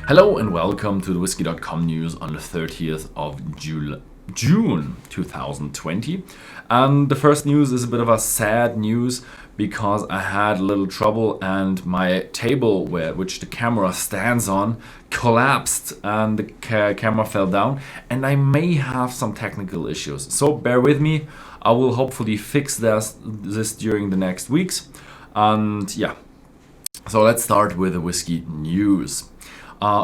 Hello and welcome to the Whisky.com news on the 30th of June 2020. And the first news is a bit of a sad news because I had a little trouble and my table which the camera stands on collapsed and the camera fell down and I may have some technical issues. So bear with me. I will hopefully fix this during the next weeks. And yeah, so let's start with the whiskey news.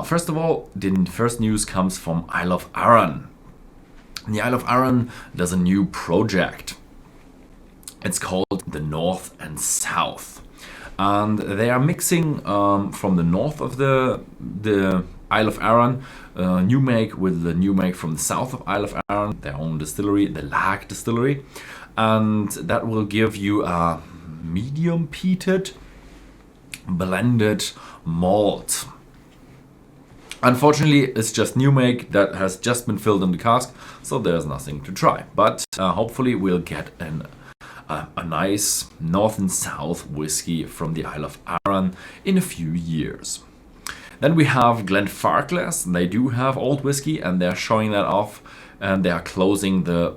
First of all, the first news comes from Isle of Arran. The Isle of Arran does a new project. It's called the North and South. And they are mixing from the north of the Isle of Arran, new make with the new make from the south of Isle of Arran, their own distillery, the Tuirc Distillery. And that will give you a medium peated blended malt. Unfortunately, it's just new make that has just been filled in the cask, so there's nothing to try. But hopefully we'll get a nice north and south whiskey from the Isle of Arran in a few years. Then we have Glenfarclas. They do have old whiskey and they're showing that off, and they are closing their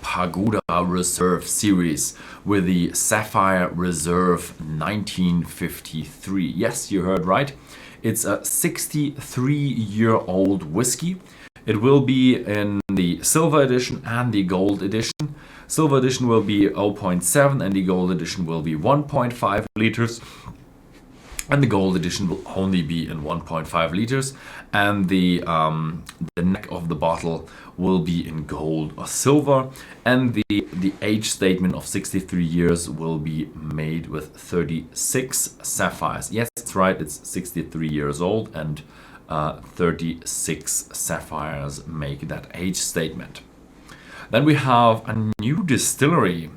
Pagoda Reserve series with the Sapphire Reserve 1953. Yes, you heard right. It's a 63-year-old whiskey. It will be in the silver edition and the gold edition. Silver edition will be 0.7 and the gold edition will be 1.5 liters. And the gold edition will only be in 1.5 liters. And the neck of the bottle will be in gold or silver. And the age statement of 63 years will be made with 36 sapphires. Yes, that's right, it's 63 years old and 36 sapphires make that age statement. Then we have a new distillery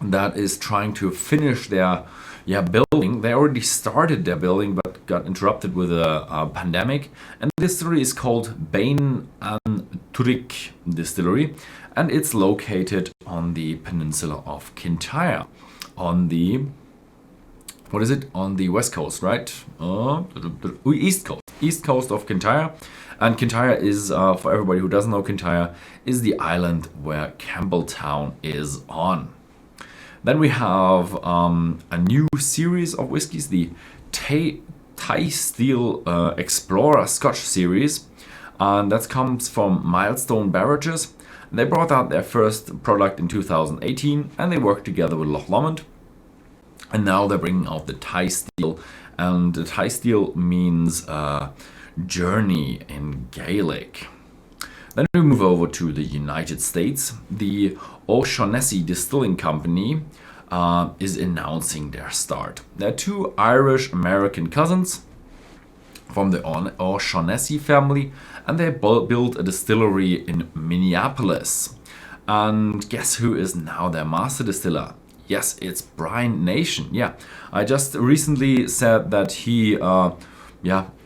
that is trying to finish their building. They already started their building but got interrupted with a pandemic. And the distillery is called Beinn and Tuirc Distillery, and it's located on the peninsula of Kintyre, on the on the west coast, right? East coast of Kintyre. And Kintyre is, for everybody who doesn't know, Kintyre is the island where Campbelltown is on. Then we have a new series of whiskies, the Taisteal Explorer Scotch series, and that comes from Milestone Beverages. They brought out their first product in 2018, and they worked together with Loch Lomond. And now they're bringing out the Taisteal, and the Taisteal means journey in Gaelic. Then we move over to the United States. The O'Shaughnessy Distilling Company is announcing their start. They're two Irish-American cousins from the O'Shaughnessy family, and they built a distillery in Minneapolis. And guess who is now their master distiller? Yes, it's Brian Nation. Yeah, I just recently said that he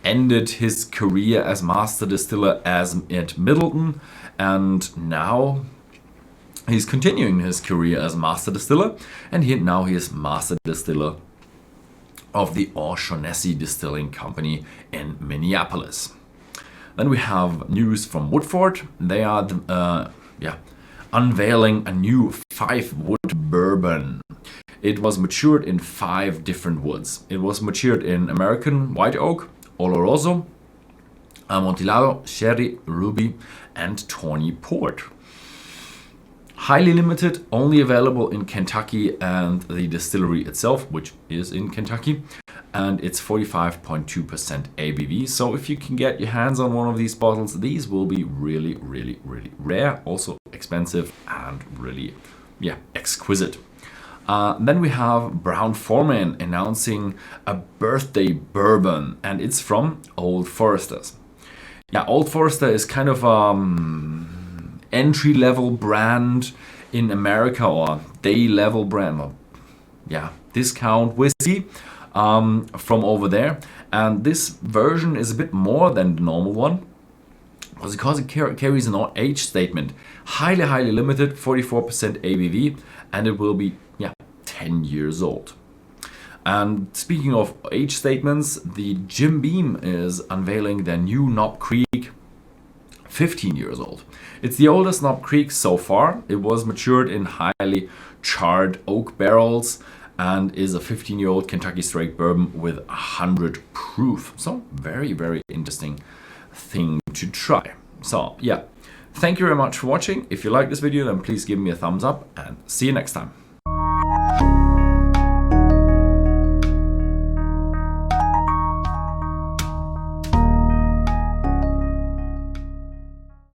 ended his career as master distiller at Middleton, and now he's continuing his career as master distiller, and now he is master distiller of the O'Shaughnessy Distilling Company in Minneapolis. Then we have news from Woodford. They are unveiling a new 5-wood bourbon. It was matured in 5 different woods. It was matured in American white oak, Oloroso, Amontillado, Sherry, Ruby, and Tawny Port. Highly limited, only available in Kentucky and the distillery itself, which is in Kentucky, and it's 45.2% ABV. So if you can get your hands on one of these bottles, these will be really, really, really rare, also expensive and really, exquisite. Then we have Brown-Forman announcing a birthday bourbon, and it's from Old Forester's. Yeah, Old Forester is kind of entry-level brand in America, or day-level brand, or discount whiskey from over there. And this version is a bit more than the normal one because it carries an age statement. Highly limited, 44% ABV, and it will be 10 years old. And speaking of age statements, the Jim Beam is unveiling their new Knob Creek, 15 years old. It's the oldest Knob Creek so far. It was matured in highly charred oak barrels and is a 15-year-old Kentucky straight bourbon with 100 proof. So very, very interesting thing to try. So yeah, thank you very much for watching. If you like this video, then please give me a thumbs up and see you next time.